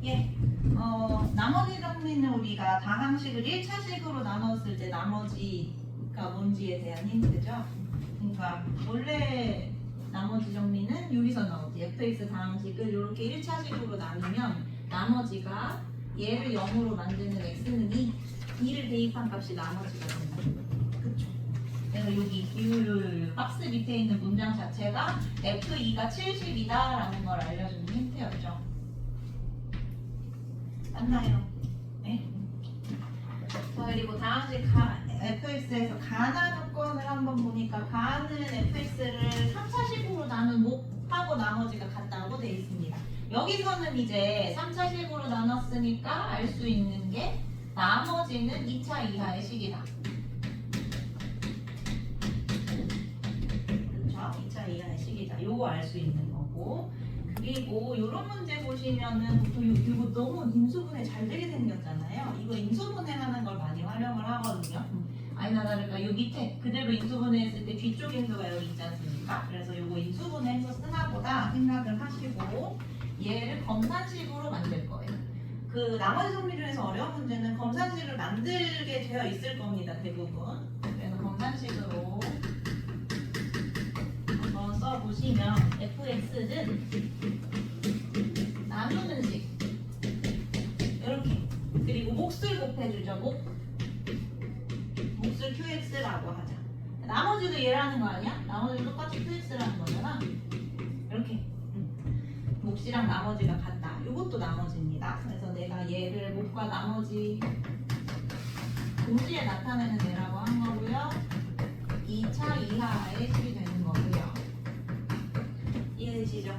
예. 나머지 정리는 우리가 다항식을 1차식으로 나눴을 때 나머지가 뭔지에 대한 힌트죠. 그러니까 원래 나머지 정리는 여기서 나오지. fx 다항식을 이렇게 1차식으로 나누면 나머지가 얘를 0으로 만드는 x는 2를 대입한 값이 나머지가 된다. 그쵸? 그래서 여기 이 박스 밑에 있는 문장 자체가 f2가 70이다 라는 걸 알려주는 힌트였죠. 맞나요? 네? 자, 그리고 다항식 fx에서 가나 조건을 한번 보니까 가는 fx를 3차식으로 나눈 목하고 나머지가 같다고 돼 있습니다. 여기서는 이제 3차식으로 나눴으니까 알 수 있는 게 나머지는 2차 이하의 식이다. 그렇죠? 2차 이하의 식이다. 요거 알 수 있는 거고. 그리고 이런 문제 보시면은 보통 이거 너무 인수분해 잘 되게 생겼잖아요. 이거 인수분해하는 걸 많이 활용을 하거든요. 아니나 다를까 요 밑에 그대로 인수분해했을 때 뒤쪽 인수가 여기 있지 않습니까? 그래서 요거 인수분해해서 쓰나 보다 생각을 하시고 얘를 검산식으로 만들 거예요. 그 나머지 정리 중에서 어려운 문제는 검산식을 만들게 되어 있을 겁니다. 대부분. 그래서 검산식으로 한번 써보시면 fx는 나누는 식 이렇게 그리고 몫을 곱해주죠. 몫을 qx라고 하자. 나머지도 얘라는 거 아니야? 나머지도 똑같이 qx라는 거잖아. 이렇게 몫이랑 나머지가 같다. 이것도 나머지입니다. 그래서 내가 얘를 몫과 나머지 공지에 나타내는 애라고 한 거고요. 2차 이하의 식이 되는 거고요. 이해되시죠?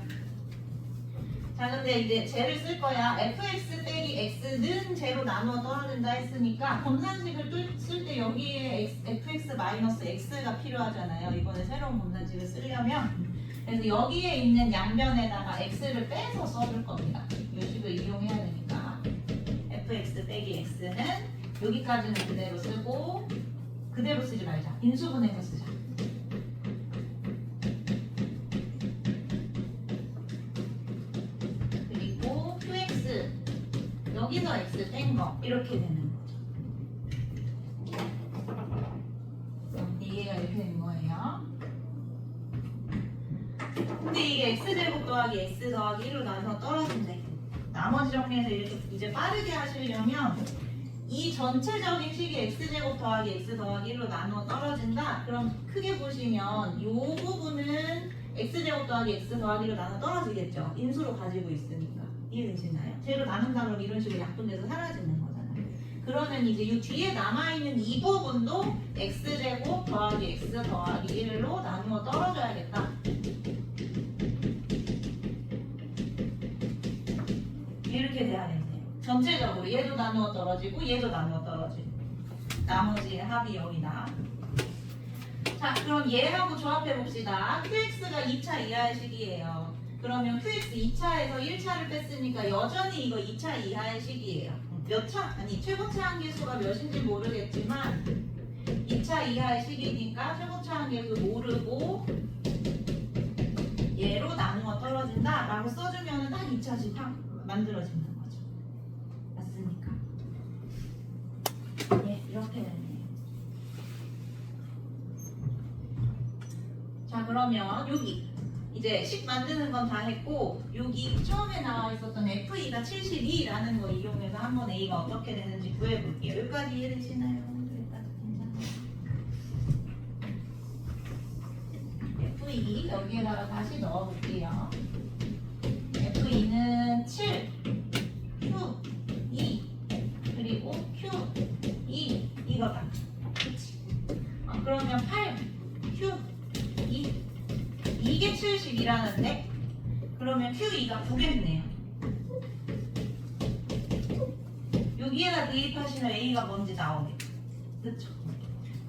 자, 근데 이제 쟤를 쓸 거야. fx 빼기 x는 쟤로 나누어 떨어진다 했으니까 검산식을 쓸 때 여기에 fx 마이너스 x가 필요하잖아요. 이번에 새로운 검산식을 쓰려면 그래서 여기에 있는 양변에다가 x를 빼서 써줄 겁니다. 이 식을 이용해야 되니까 fx 빼기 x는 여기까지는 그대로 쓰고 그대로 쓰지 말자. 인수분해서 쓰자. 그리고 qx 여기서 x 뺀 거 이렇게 되는 거죠. 이해가 이렇게 된 거예요. 근데 이게 x제곱 더하기 x 더하기 1로 나눠서 떨어진대. 나머지 정리해서 이렇게 이제 빠르게 하시려면 이 전체적인 식이 x제곱 더하기 x 더하기 1로 나누어 떨어진다? 그럼 크게 보시면 이 부분은 x제곱 더하기 x 더하기 1로 나누어 떨어지겠죠. 인수로 가지고 있으니까. 이해되시나요? 쟤로 나눈다 그러면 이런 식으로 약분돼서 사라지는 거잖아요. 그러면 이제 이 뒤에 남아있는 이 부분도 x제곱 더하기 x 더하기 1로 나누어 떨어져야겠다. 이렇게 돼야 된대요. 전체적으로 얘도 나누어 떨어지고 얘도 나누어 떨어지고 나머지의 합이 0이다. 자, 그럼 얘하고 조합해 봅시다. qx가 2차 이하의 식이에요. 그러면 qx 2차에서 1차를 뺐으니까 여전히 이거 2차 이하의 식이에요. 몇 차? 아니 최고차 함계수가 몇인지 모르겠지만 2차 이하의 식이니까 최고차 함계수 모르고 얘로 나누어 떨어진다 라고 써주면 딱 2차식 만들어지는 거죠. 맞습니까? 예, 이렇게 되네요. 자, 그러면 여기 이제 식 만드는 건 다 했고 여기 처음에 나와 있었던 f2가 72라는 거 이용해서 한번 a가 어떻게 되는지 구해볼게요. 여기까지 이해되시나요? 여기까지 괜찮아요? f2 여기에다가 다시 넣어볼게요. f2는 7, q, 2, 그리고 q, 2 이거다. 그치? 그러면 8, q, 2 이게 70이라는데 그러면 Q2가 9겠네요. 여기에다 대입하시면 A가 뭔지 나오겠죠. 그쵸?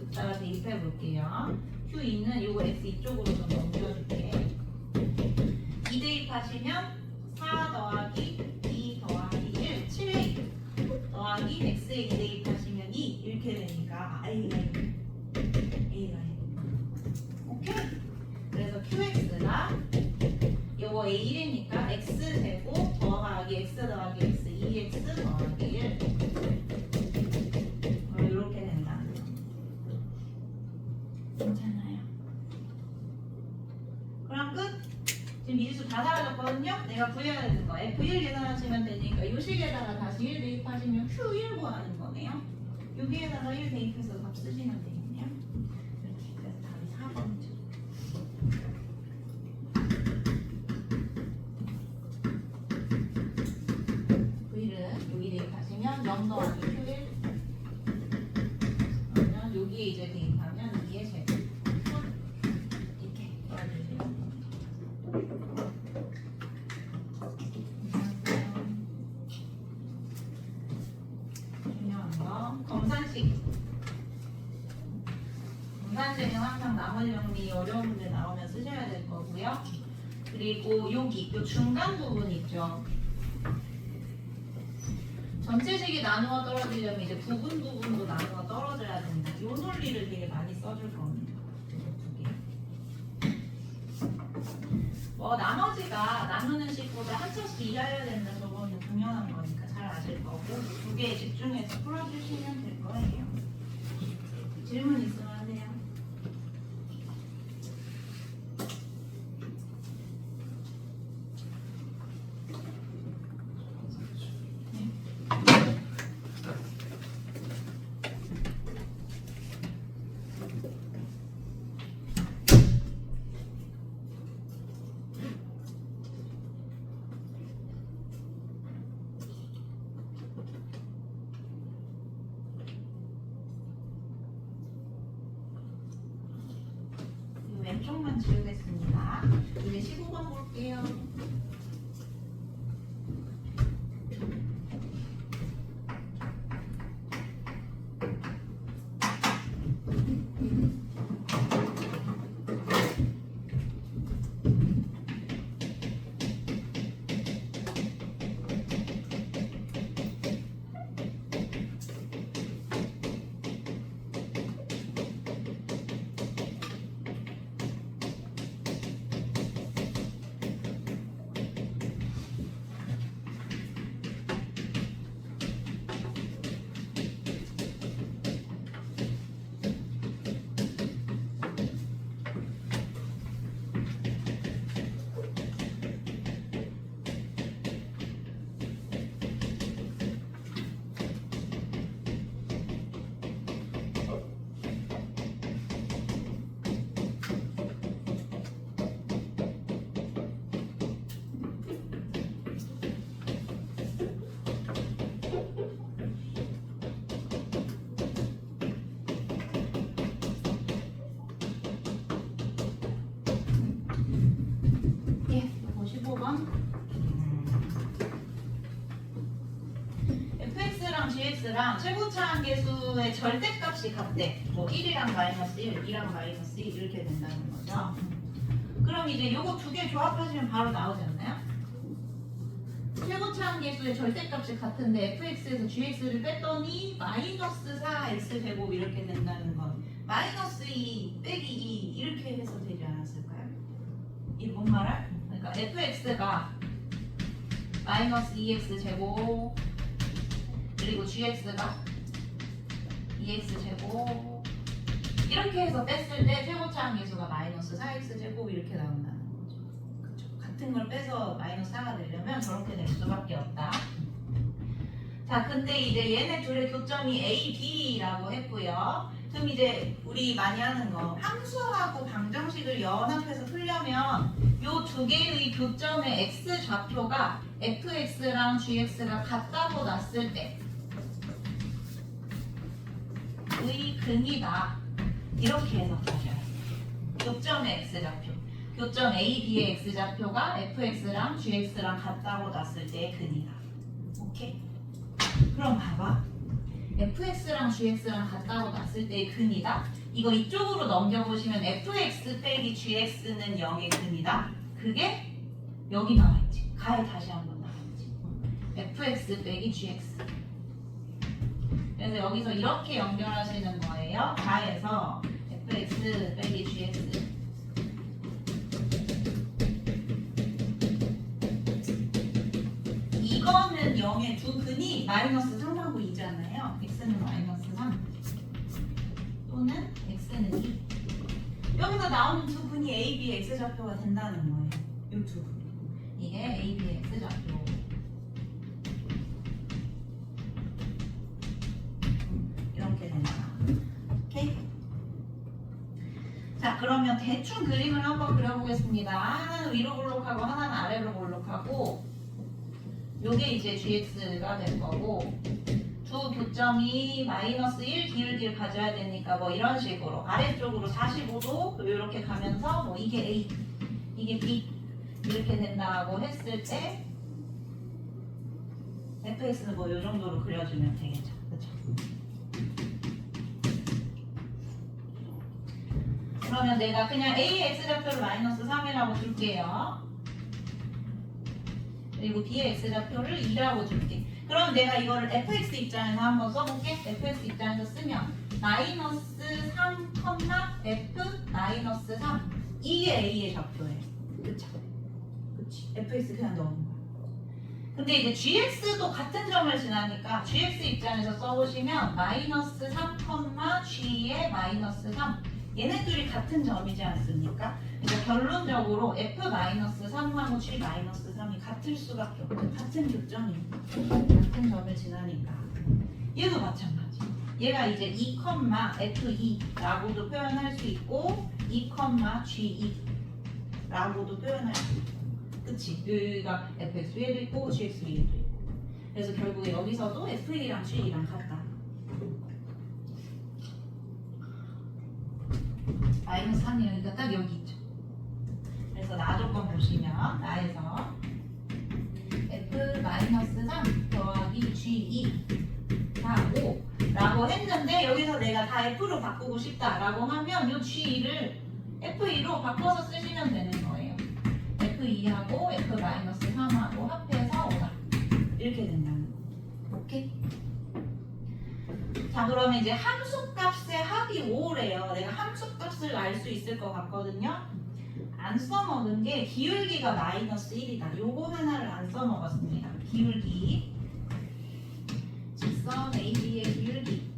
이따가 대입해 볼게요. Q2는 이거 X 이쪽으로 좀 넘겨줄게. 2 대입하시면 4 더하기 2 더하기 1, 7A 더하기 X에 2 대입하시면 2 이렇게 되니까 A가 1. 오케이? 그래서 QX가 요거 A1이니까 X제곱 더하기 X 더하기 X 더하기 1 이렇게 된다는 거. 괜찮아요. 그럼 끝. 지금 미지수 다 사라졌거든요. 내가 구해야 되는 거 F1 계산하시면 되니까 이 식에다가 다시 1 대입하시면 Q1 구하는 거네요. 여기에다가 1 대입해서 값 쓰시면 되겠네요. 이렇게. 그래서 답이 4번이죠. V를 여기 대입하시면 0 더하기 Q1 그러면 여기에 이제 대입하면 2의 제곱 이렇게 넣어주세요. 중요한 거 검산식. 검산식은 항상 나머지 정리 어려운 문제 나오면 쓰셔야 될 거고요. 그리고 여기 이 중간 부분 있죠. 전체식이 나누어 떨어지려면 이제 부분도 나누어 떨어져야 된다. 이 논리를 되게 많이 써줄 겁니다. 나머지가 나누는 식보다 한 차씩 이해해야 된다는 거는 당연한 거니까 잘 아실 거고 두 개에 집중해서 풀어주시면 될 거예요. 질문 있으면 하세요. 왼쪽만 지우겠습니다. 이제 15번 볼게요. 예, 15번. fx랑 gx랑 최고차항계수의 절대값이 같대. 뭐 1이랑 마이너스 1, 2랑 마이너스 2 이렇게 된다는 거죠. 그럼 이제 요거 두 개 조합하시면 바로 나오지 않나요? 최고차항계수의 절대값이 같은데 fx에서 gx를 뺐더니 마이너스 4x제곱 이렇게 된다는 건 마이너스 2 빼기 2 이렇게 해서 되지 않았을까요? 이 뭔 말할? 그러니까 fx가 마이너스 2x제곱 그리고 gx가 2x제곱 이렇게 해서 뺐을 때 최고차항계수가 마이너스 4x제곱 이렇게 나온다는 거죠. 그쵸? 같은 걸 빼서 마이너스 4가 되려면 저렇게 될 수밖에 없다. 자, 근데 이제 얘네 둘의 교점이 A, B라고 했고요. 그럼 이제 우리 많이 하는 거 함수하고 방정식을 연합해서 풀려면 요 두 개의 교점의 x 좌표가 fx랑 gx가 같다고 놨을 때 의 근이다 이렇게 해석하셔야 돼요. 교점의 x 좌표 교점 A, B의 x 좌표가 fx랑 gx랑 같다고 놨을 때의 근이다. 오케이? 그럼 봐봐. fx랑 gx랑 같다고 놨을 때의 근이다. 이거 이쪽으로 넘겨보시면 fx 빼기 gx는 0의 근이다. 그게 여기 나와있지. 가에 다시 한번 나와있지. fx 빼기 gx. 그래서 여기서 이렇게 연결하시는 거예요. 가에서 fx 빼기 gx. 이거 나오는 0의 두 근이 마이너스 3하고 2잖아요. x는 마이너스 3 또는 x는 2. 여기서 나오는 두 근이 a, b, x 좌표가 된다는 거예요. 이 두 근. 이게 a, b, x 좌표. 이렇게 된다. 오케이? 자, 그러면 대충 그림을 한번 그려보겠습니다. 하나는 위로 볼록하고 하나는 아래로 볼록하고 요게 이제 gx가 될 거고 두 교점이 마이너스 1 기울기를 가져야 되니까 뭐 이런 식으로 아래쪽으로 45도 이렇게 가면서 뭐 이게 A, 이게 B 이렇게 된다고 했을 때 fx는 뭐 이 정도로 그려주면 되겠죠. 그렇죠? 그러면 내가 그냥 A의 x좌표를 마이너스 3이라고 줄게요. 그리고 B의 x좌표를 2라고 줄게. 그럼 내가 이거를 fx 입장에서 한번 써볼게. fx 입장에서 쓰면 마이너스 3, f 마이너스 3 이게 A의 좌표예요. 그쵸? 그치? fx 그냥 넣는 거야. 근데 이제 gx도 같은 점을 지나니까 gx 입장에서 써보시면 마이너스 3, g의 마이너스 3 얘네들이 같은 점이지 않습니까? 그러니까 결론적으로 f-3하고 g-3이 같을 수밖에 없죠. 같은 교점이에요. 같은 점을 지나니까. 얘도 마찬가지. 얘가 이제 2,f2라고도 표현할 수 있고 2,g2라고도 표현할 수 있고 그치? 여기가 fx 위에도 있고 gx 위에도 있고 그래서 결국에 여기서도 f1이랑 g2랑 같다. 마이너스 3이 여기가 딱 여기 있죠. 그래서 나 조건 보시면 나에서 f-3 더하기 g2다 5라고 했는데 여기서 내가 다 f로 바꾸고 싶다라고 하면 이 g2를 f2로 바꿔서 쓰시면 되는 거예요. f2하고 f-3하고 합해서 5다. 이렇게 된다는 거. 오케이? 자, 그러면 이제 함수값의 합이 5래요. 내가 함수값을 알 수 있을 것 같거든요. 안 써먹은 게 기울기가 마이너스 1이다. 요거 하나를 안 써먹었습니다. 기울기. 직선 AB의 기울기.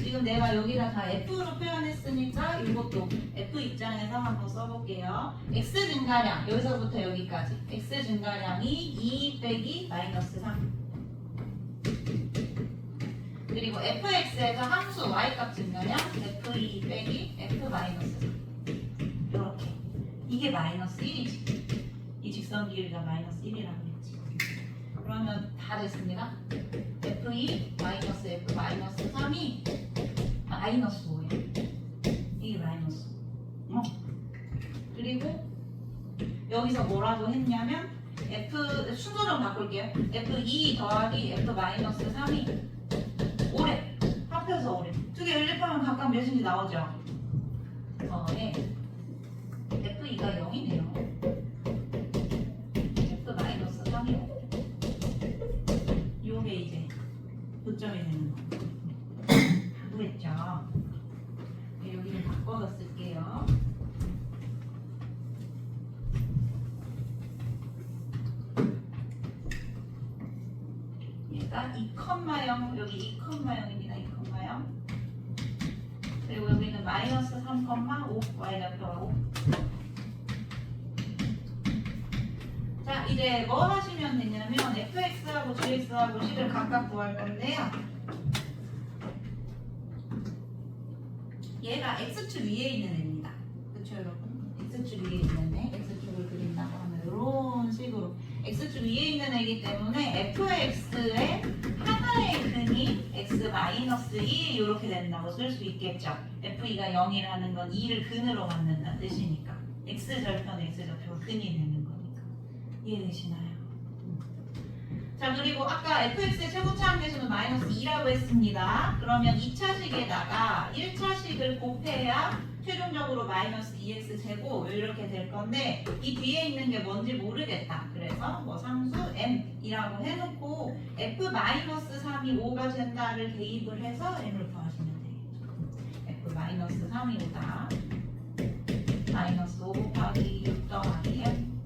지금 내가 여기다 다 F로 표현했으니까 이것도 F 입장에서 한번 써볼게요. X 증가량, 여기서부터 여기까지. X 증가량이 2 빼기 마이너스 3. 그리고 fx에서 함수 y값 증가량 f2 빼기 f 마이너스 3. 이렇게. 이게 마이너스 1이지. 이 직선 길이가 마이너스 1이라고 했지. 그러면 다 됐습니다. f2 마이너스 f 마이너스 3이 마이너스 5예요. 이게 마이너스 5. 그리고 여기서 뭐라고 했냐면 f 순서 좀 바꿀게요. f2 더하기 f 마이너스 3이 5래. 합해서 5래. 두 개 연립하면 각각 몇인지 나오죠? 네. f2가 0이네요. f 마이너스 3이 5. 요게 이제 교점이 되는 거. 구했죠? 여기를 바꿔서 쓸게요. 얘가 2,0 여기 2,0입니다. 2,0 그리고 여기는 마이너스 3,5 y좌표가 5. 자, 이제 뭐 하시면 되냐면 fx하고 gx하고 식을 각각 구할 건데요. 얘가 x축 위에 있는 애입니다. 그쵸 여러분? x축 위에 있는 애, x축을 그린다고 하면 이런 식으로 x축 위에 있는 애이기 때문에 fx의 하나의 근이 x-2 이렇게 된다고 쓸 수 있겠죠. f2가 0이라는 건 2를 근으로 갖는다는 뜻이니까 x절편 x좌표가 근이 되는 거니까 이해되시나요? 자, 그리고 아까 fx의 최고차 함계수는 마이너스 2라고 했습니다. 그러면 2차식에다가 1차식을 곱해야 최종적으로 마이너스 2x 제곱 이렇게 될 건데 이 뒤에 있는 게 뭔지 모르겠다. 그래서 뭐 상수 m이라고 해놓고 f-3이 5가 된다를 대입을 해서 m을 구하시면 되겠죠. f-3이 5다. 마이너스 5 곱하기 6 더하기 m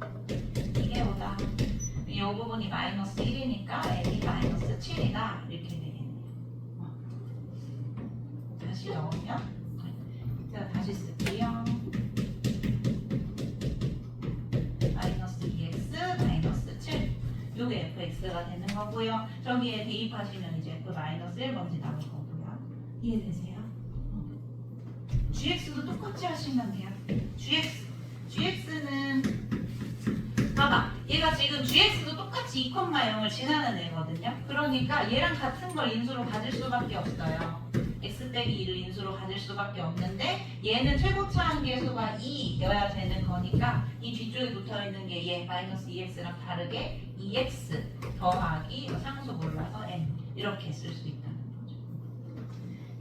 이 부분이 마이너스 1이니까 n이 마이너스 7이다 이렇게 되겠네요. 다시 넣으면 제가 다시 쓸게요. 마이너스 2x 마이너스 7 요게 fx가 되는 거고요. 저기에 대입하시면 이제 f 마이너스 1번지 나올 거고요. 이해되세요? gx도 똑같이 하시면 돼요. gx는 봐봐, 얘가 지금 gx도 똑같이 2,0을 지나는 애거든요. 그러니까 얘랑 같은 걸 인수로 가질 수밖에 없어요. x 빼기 2를 인수로 가질 수밖에 없는데 얘는 최고차 한계수가 2여야 되는 거니까 이 뒤쪽에 붙어있는 게 얘 마이너스 2x랑 다르게 2x 더하기 상수 몰라서 n 이렇게 쓸 수 있다는 거죠.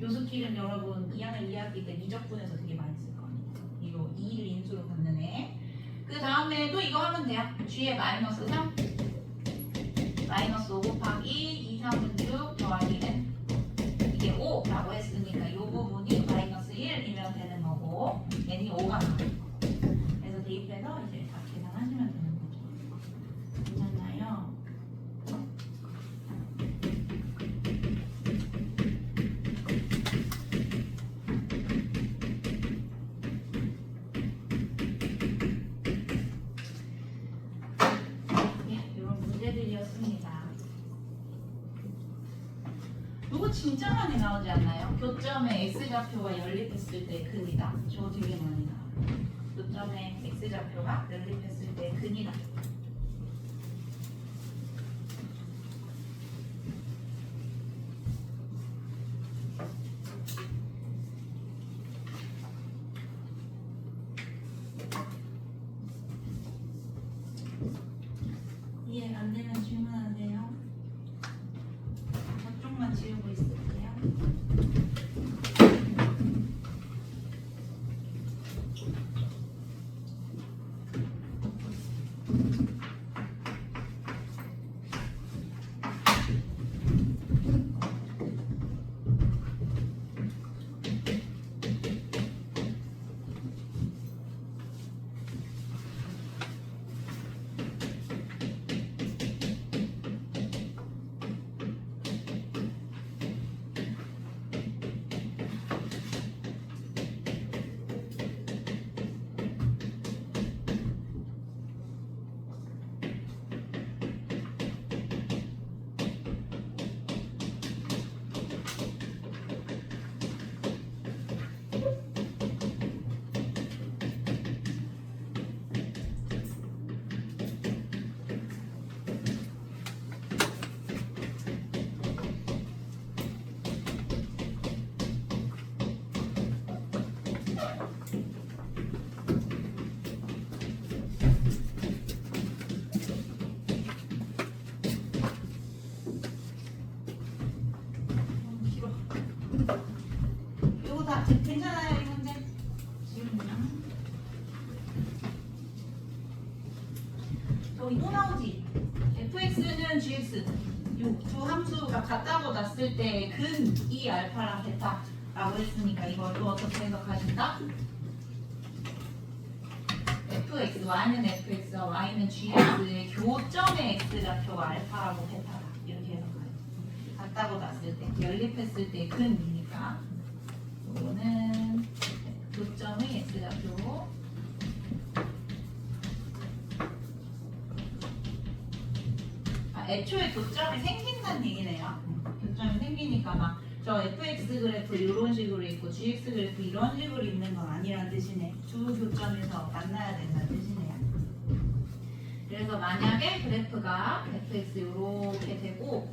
요 스킬은 여러분 2학년 2학기 때 미적분에서 되게 많이 쓸 겁니다. 이거 2를 인수로 갖는 애. 그 다음에도 이거 하면 돼요. g에 마이너스 3 마이너스 5 곱하기 2, 3은 6 더하기 n 이게 5라고 했으니까 이 부분이 마이너스 1이면 되는 거고 n이 5가 나와요. 그래서 대입해서 이제 다 계산하시면 되는 거죠. 괜찮나요? 이런 문제들이었습니다. 이거 진짜 많이 나오지 않나요? 교점의 x좌표가 연립했을 때 근이다. 저거 되게 많이 나와요. 교점의 x좌표가 연립했을 때 근이다. 이해 안 되면 질문하세요. 저쪽만 지우고 있을게요. 이거 다 괜찮아요 이 문제? 지금 저기 또 나오지? fx는 gx 요 두 함수가 같다고 놨을 때 근 이 알파랑 베타라고 했으니까 이걸 또 어떻게 해석하신다? fx, y는 fx와 y는 gx의 교점의 x좌표가 알파라고 베타다 이렇게 해석하죠. 같다고 놨을 때 연립했을 때 근이니까 이거는 교점의 x좌표 애초에 교점이 생긴다는 얘기네요. 교점이 생기니까 막 저 fx 그래프 이런 식으로 있고 gx 그래프 이런 식으로 있는 건 아니란 뜻이네. 두 교점에서 만나야 된다는 뜻이네요. 그래서 만약에 그래프가 fx 이렇게 되고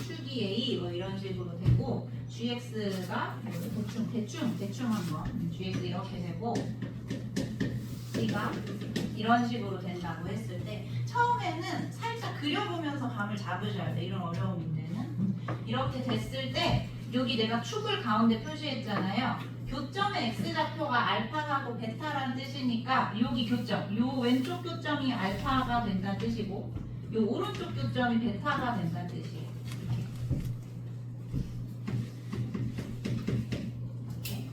축이 a 뭐 이런 식으로 되고 gx가 대충 한번 gx 이렇게 되고 c가 이런 식으로 된다고 했을 때 처음에는 살짝 그려보면서 감을 잡으셔야 돼. 이런 어려운 문제는 이렇게 됐을 때 여기 내가 축을 가운데 표시했잖아요. 교점의 x좌표가 알파하고 베타라는 뜻이니까 여기 교점, 요 왼쪽 교점이 알파가 된다는 뜻이고 요 오른쪽 교점이 베타가 된다는 뜻이에요. 이렇게.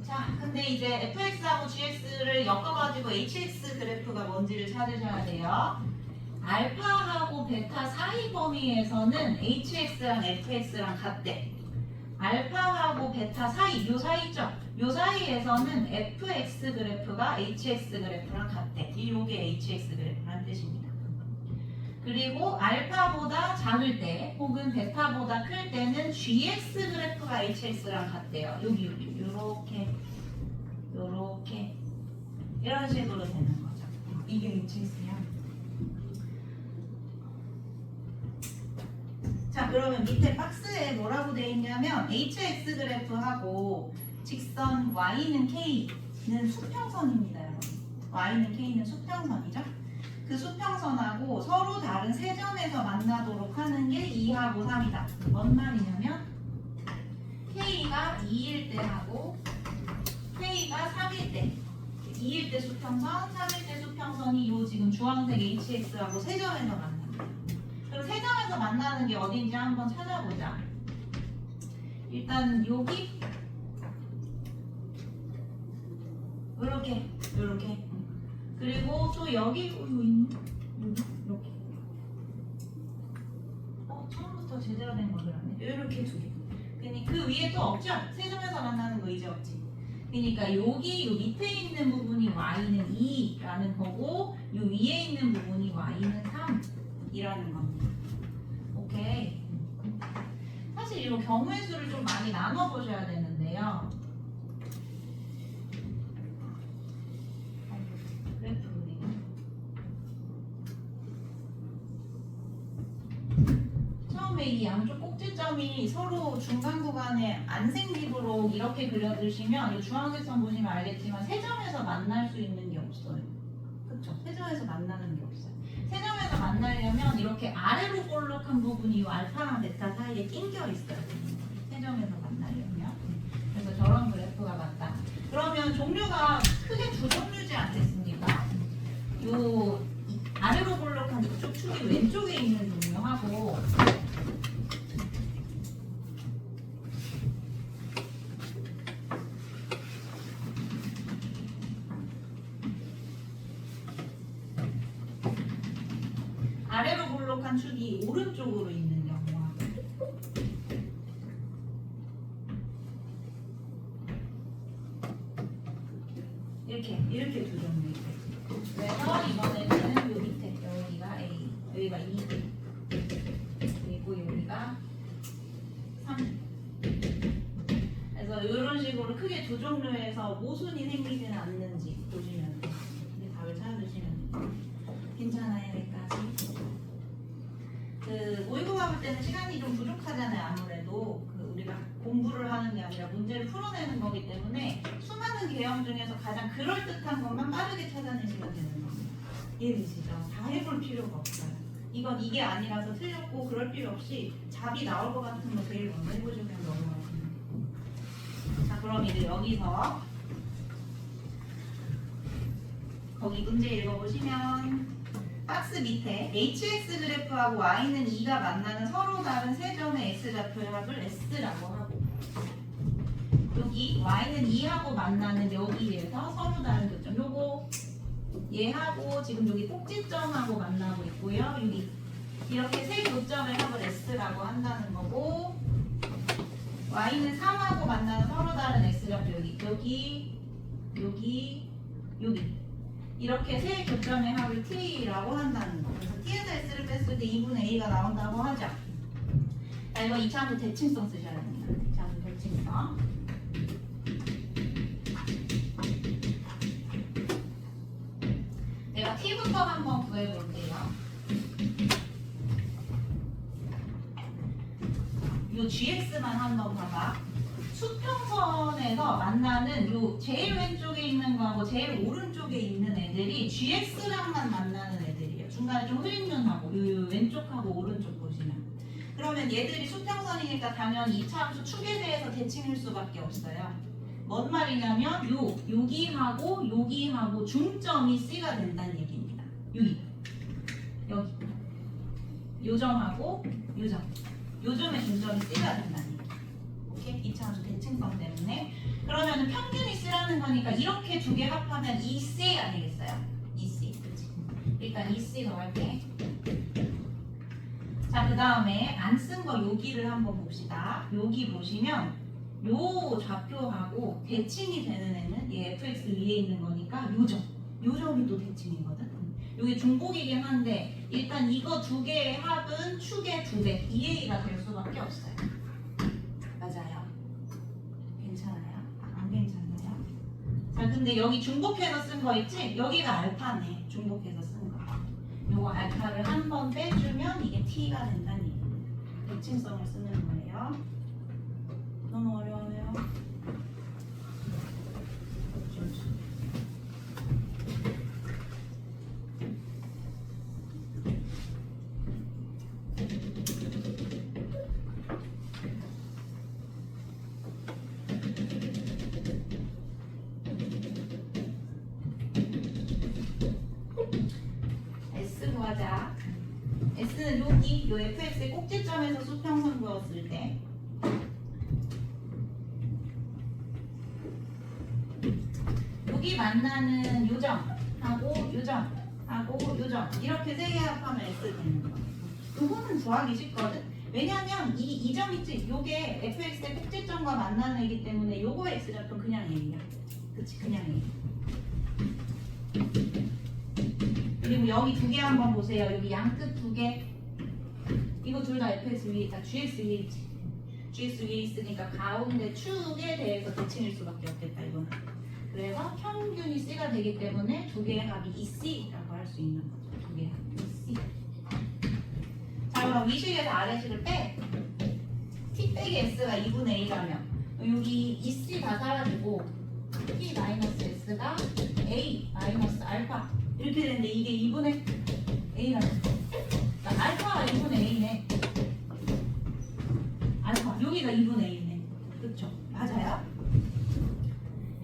자, 근데 이제 fx하고 gx를 엮어가지고 hx 그래프가 뭔지를 찾으셔야 돼요. 알파하고 베타 사이 범위에서는 hx랑 fx랑 같대. 알파하고 베타 사이, 요 사이죠? 요 사이에서는 fx 그래프가 hx 그래프랑 같대. 요게 hx 그래프란 뜻입니다. 그리고 알파보다 작을 때 혹은 베타보다 클 때는 gx 그래프가 hx랑 같대요. 여기 요렇게 요렇게 이런 식으로 되는 거죠. 이게 hx야. 자, 그러면 밑에 박스에 뭐라고 되어 있냐면 hx 그래프하고 직선 y는 k는 수평선입니다, 여러분. y는 k는 수평선이죠. 그 수평선하고 서로 다른 세 점에서 만나도록 하는 게 2하고 3이다. 뭔 말이냐면 k가 2일 때 하고 k가 3일 때 2일 때 수평선, 3일 때 수평선이 요 지금 주황색 hx하고 세 점에서 만납니다. 그럼 세 점에서 만나는 게 어딘지 한번 찾아보자. 일단 여기 요렇게 그리고 또 여기 있네. 여기 이렇게. 처음부터 제대로 된 거 그러네. 이렇게 두 개. 그러니까 그 위에 또 없죠? 세 점에서 만나는 거 이제 없지. 그러니까 여기 요 밑에 있는 부분이 y는 2라는 거고 요 위에 있는 부분이 y는 3이라는 겁니다. 오케이. 사실 이거 경우의 수를 좀 많이 나눠 보셔야 되는데요. 처음에 이 양쪽 꼭지점이 서로 중간 구간에 안 생기도록 이렇게 그려주시면 이 주황색 선 보시면 알겠지만 세 점에서 만날 수 있는 게 없어요. 그렇죠? 세 점에서 만나는 게 없어요. 세 점에서 만나려면 이렇게 아래로 볼록한 부분이 이 알파랑 베타 사이에 낑겨 있어요. 세 점에서 만나려면. 그래서 저런 그래프가 맞다. 그러면 종류가 크게 두 종류지 않겠습니까? 요 아래로 볼록한 이쪽 축이 왼쪽에 있는 종류하고 아래로 볼록한 축이 오른쪽으로 있는 경우하고 이렇게 두 종류 있어요. 그래서 이번에는 요 밑에 여기가 A, 여기가 2, 그리고 여기가 3. 그래서 이런 식으로 크게 두 종류에서 모순이 생기지는 않는지 보시면 돼요. 답을 찾아주시면 돼요. 괜찮아요, 여기까지. 그 모의고사 볼 때는 시간이 좀 부족하잖아요. 아무래도 우리가 공부를 하는 게 아니라 문제를 풀어내는 거기 때문에 수많은 개형 중에서 가장 그럴듯한 것만 빠르게 찾아내시면 되는 겁니다. 이해되시죠? 다 해볼 필요가 없어요. 이건 이게 아니라서 틀렸고 그럴 필요 없이 답이 나올 것 같은 거 제일 먼저 해보시면 넘어가시면 돼요. 자, 그럼 이제 여기서 거기 문제 읽어보시면 박스 밑에 hx 그래프하고 y는 2가 만나는 서로 다른 세 점의 x좌표의 합을 s라고 하고 여기 y는 2하고 만나는 여기에서 서로 다른 교점 요거 얘하고 지금 여기 꼭지점하고 만나고 있고요. 여기 이렇게 세 교점의 합을 s라고 한다는 거고 y는 3하고 만나는 서로 다른 x좌표 여기 이렇게 세 교점의 합을 t라고 한다는 거. 그래서 t에서 s를 뺐을 때 2분의 a가 나온다고 하죠. 자, 이거 이차함수 대칭성 쓰셔야 됩니다. 이차함수 대칭성. 내가 t부터 한번 구해볼게요. 요 gx만 한번 봐봐. 수평선에서 만나는 요 제일 왼쪽에 있는 거하고 제일 오른쪽에 있는 애들이 gx랑만 만나는 애들이에요. 중간에 좀 흐린 면하고 요 왼쪽하고 오른쪽 보시면 그러면 얘들이 수평선이니까 당연히 이차함수 축에 대해서 대칭일 수밖에 없어요. 뭔 말이냐면 여기하고 중점이 C가 된다는 얘기입니다. 여기 요 점하고 요 점의 중점이 C가 된다는 얘기. 이렇게 이차함수 대칭성 때문에. 그러면 평균이 쓰라는 거니까 이렇게 두 개 합하면 2C 아니겠어요? 2C. 그치? 일단 2C 더할게. 자, 그 다음에 안 쓴 거 여기를 한번 봅시다. 여기 보시면 요 좌표하고 대칭이 되는 애는 얘 fx 위에 있는 거니까 요점. 요점이 또 대칭이거든. 여기 중복이긴 한데 일단 이거 두 개의 합은 축의 2배 2a가 될 수밖에 없어요. 맞아요. 괜찮아요? 안 괜찮아요? 자, 근데 여기 중복해서 쓴 거 있지? 여기가 알파네. 중복해서 쓴 거. 요거 알파를 한 번 빼주면 이게 t가 된다는 얘기예요. 대칭성을 쓰는 거예요. 너무 어려워요. S 구하자. S는 여기 요 fx의 꼭지점에서 수평선 그었을 때 여기 만나는 요점하고 요점하고 요점 이렇게 세 개 합하면 S 되는 거예요. 요거는 구하기 쉽거든. 왜냐면 이 점 있지? 요게 fx의 꼭지점과 만나는 애기 때문에 요거의 x좌표는 그냥 A야. 그치? 그냥 A. 그리고 여기 두 개 한번 보세요. 여기 양끝 두 개. 이거 둘 다 fx 위에 있다. gx 위에 있지. gx 위에 있으니까 가운데 축에 대해서 대칭일 수밖에 없겠다. 이거는. 그래서 평균이 C가 되기 때문에 두 개의 합이 2C라고 할 수 있는 거죠. 두 개의 합이 2C. 자, 그럼 위식에서 아래식을 빼. T 빼기 S가 2분의 A라면 여기 2C 다 사라지고 T 마이너스 S가 A 마이너스 알파 이렇게 되는데 이게 2분의 A라는 거. 그러니까 알파가 2분의 A네. 알파 여기가 2분의 A네. 그렇죠? 맞아요?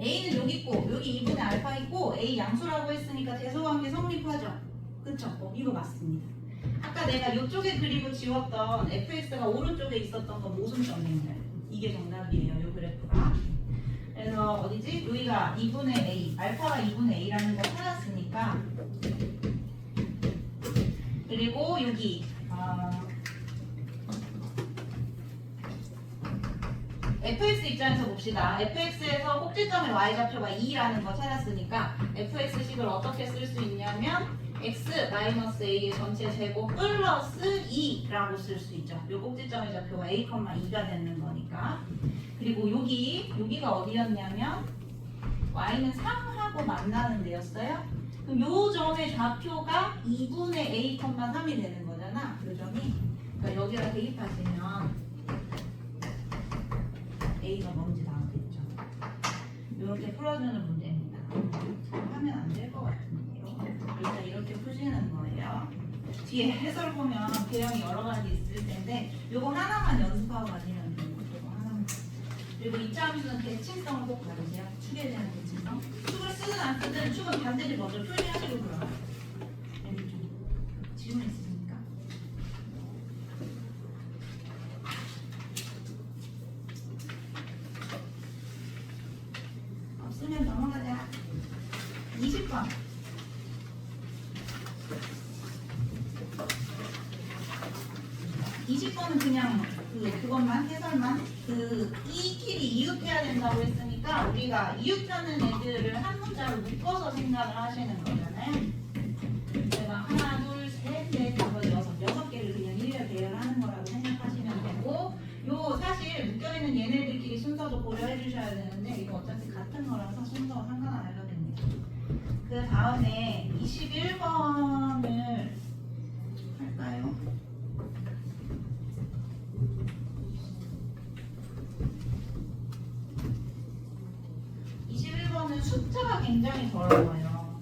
A는 여기 있고 여기 2분의 알파 있고 A 양수라고 했으니까 대소관계 성립하죠? 그쵸? 이거 맞습니다. 아까 내가 이쪽에 그리고 지웠던 fx가 오른쪽에 있었던 건 모순점이에요. 이게 정답이에요. 이 그래프가. 그래서 어디지? 여기가 2분의 A, 알파가 2분의 A라는 걸 찾았으니까 그리고 여기 fx 입장에서 봅시다. fx에서 꼭지점의 y좌표가 2라는 거 찾았으니까 fx식을 어떻게 쓸 수 있냐면 x-a의 전체 제곱 플러스 2라고 쓸 수 있죠. 요 꼭지점의 좌표가 a, 2가 되는 거니까. 그리고 여기가 어디였냐면 y는 3하고 만나는 데였어요. 그럼 요 점의 좌표가 2분의 a, 3이 되는 거잖아. 요 점이. 그러니까 여기다 대입하시면 A가 뭔지 나오겠죠. 이렇게 풀어주는 문제입니다. 하면 안 될 것 같은데요. 일단 이렇게 푸시는 거예요. 뒤에 해설 보면 개형이 여러 가지 있을 텐데 이거 하나만 연습하고 가시면 돼요. 이거 하나만. 그리고 2차 함수는 대칭성을 꼭 봐주세요. 축에 대한 대칭성. 축을 쓰든 안 쓰든 축은 반드시 먼저 표시하시고 들어가요. 질문 있으십니까? 없으면 넘어가자. 20번. 은 그냥 그것만 해설만 이끼리 이웃해야 된다고 했으니까 우리가 이웃하는 애들을 한 문자로 묶어서 생각을 하시는 거잖아요. 제가 하나, 둘, 셋, 넷, 다섯, 여섯 개를 그냥 일렬 배열하는 거라고 생각하시면 되고 요 사실 묶여있는 얘네들끼리 순서도 고려해 주셔야 되는데 이거 어차피 같은 거라서 순서가 상관 안 해도 됩니다. 그 다음에 21번을 할까요? 21번은 숫자가 굉장히 더러워요.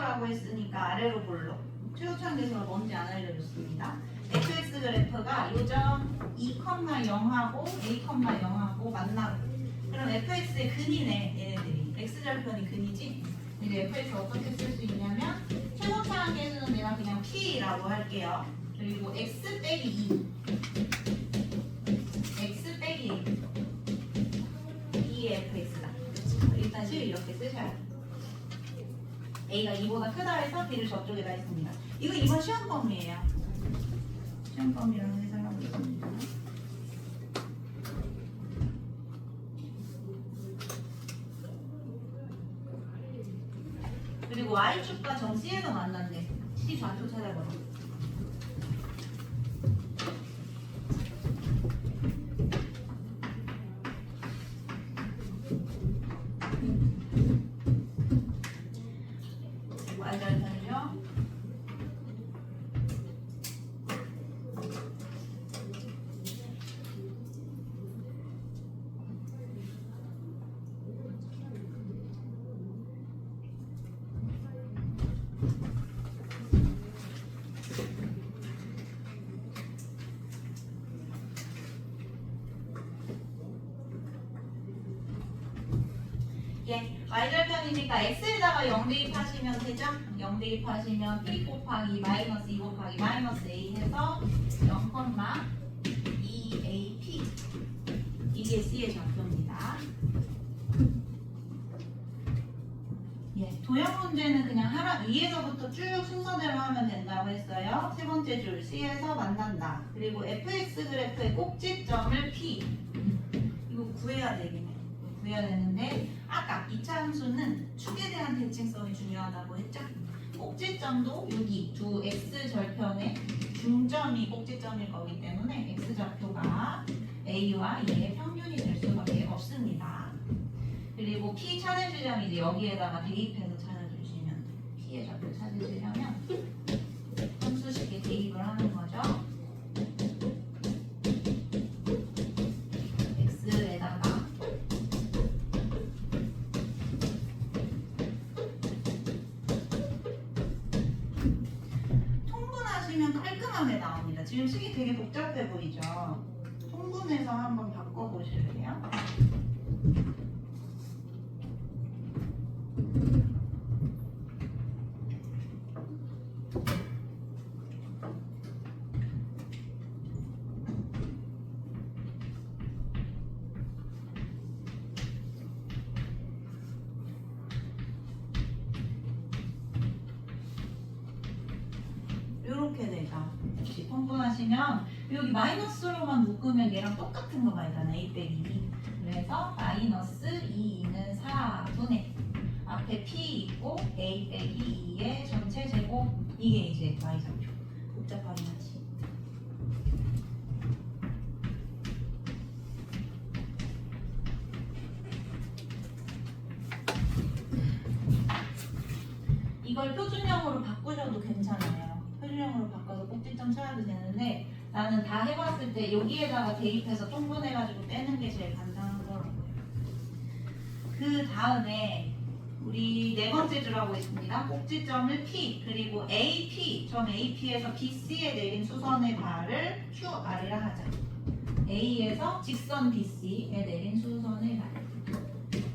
F라고 했으니까 아래로 볼록. 최우창계수가 뭔지 안 알려줬습니다. fx 그래프가 요점 2,0하고 a,0하고 만나고. 그럼 fx의 근이네 얘네들이. x절편이 근이지. 이제 fx 어떻게 쓸 수 있냐면 최고차항계수는 내가 그냥 p라고 할게요. 그리고 x 빼기 2 x 빼기 2의 fx다. 일단 실 이렇게 쓰셔야 돼요. a가 2보다 크다 해서 b를 저쪽에다 했습니다. 이거 이번 시험범위예요. 시험범위라고 해석하고 있습니다. 그리고 y축과 점 C에서 만난대. C 좌표 찾아보라. y절편이죠. 예, y절편이니까 x에다가 0 대입하시면 되죠? 0 대입하시면 p 곱하기 마이너스 2 곱하기 마이너스 a 해서 0,2ap 이게 c의 좌표입니다. 예, 도형 문제는 그냥 위에서부터 쭉 순서대로 하면 된다고 했어요. 세 번째 줄 C에서 만난다. 그리고 fx 그래프의 꼭지점을 P 이거 구해야 되겠네. 구해야 되는데 아까 2차 함수는 축에 대한 대칭성이 중요하다고 했죠? 꼭지점도 여기 두 x절편의 중점이 꼭지점일 거기 때문에 x좌표가 a와 2의 평균이 될 수밖에 없습니다. 그리고 p 찾으시려면 이제 여기에다가 대입해서 찾아주시면 돼요. p의 좌표 찾으시려면 함수식에 대입을 하는 거죠. x에다가 통분하시면 깔끔하게 나옵니다. 지금 식이 되게 복잡해 보이죠? 통분해서 한번 바꿔보실래요? 이렇게 되죠. 역시 통분하시면 여기 마이너스로만 묶으면 얘랑 똑같은 거가 있잖아. a 빼기 2. 그래서 마이너스 2는 4분의 앞에 p 있고 a 빼기 2의 전체 제곱 이게 이제 y좌표. 복잡하긴 하지. 이걸 표준형으로 바꾸셔도 괜찮아요. 표준형으로 바꿔서 꼭지점 찾아도 되는데 나는 다 해봤을 때 여기에다가 대입해서 통분해가지고 떼는 게 제일 간단하더라고요. 그 다음에 우리 네 번째 줄하고 있습니다. 꼭지점을 P 그리고 AP 점 AP에서 BC에 내린 수선의 발을 QR이라 하자. A에서 직선 BC에 내린 수선의 발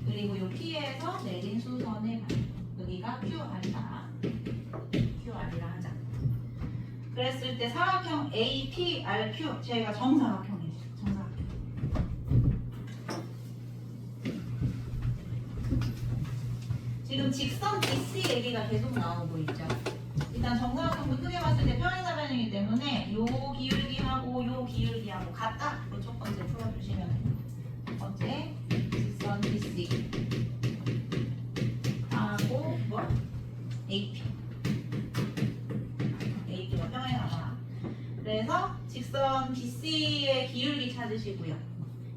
그리고 요 P에서 내린 수선의 발 여기가 QR이다. QR이라 하자. 그랬을 때 사각형 APRQ 제가 정사각형이죠. 정사각형. 지금 직선 BC 얘기가 계속 나오고 있죠. 일단 정사각형도 크게 봤을 때 평행사변이기 때문에 요 기울기하고 요 기울기하고 같다. 이거 첫 번째 풀어주시면 돼요. 첫 번째 직선 BC 하고 뭐? AP. AP가 평행하다. 그래서 직선 BC의 기울기 찾으시고요.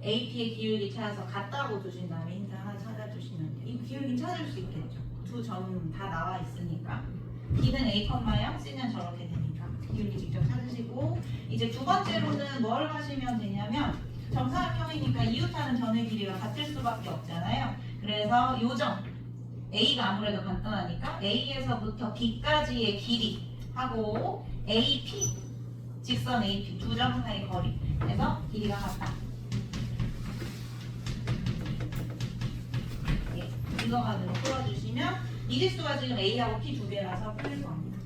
AP의 기울기 찾아서 같다고 두신 다음에 힌트 하나 찾아주시면 돼요. 이 기울기 찾을 수 있겠죠. 두 점 다 나와 있으니까. B는 A, 0, C는 저렇게 되니까 기울기 직접 찾으시고 이제 두 번째로는 뭘 하시면 되냐면 정사각형이니까 이웃하는 점의 길이가 같을 수밖에 없잖아요. 그래서 요점 A가 아무래도 간단하니까 A에서부터 B까지의 길이 하고 AP, 직선 AP 두 점 사이 거리 그래서 길이가 같다. 예, 이거 가지고 풀어주시면 미지수가 지금 A하고 P 두 개라서 풀릴 겁니다.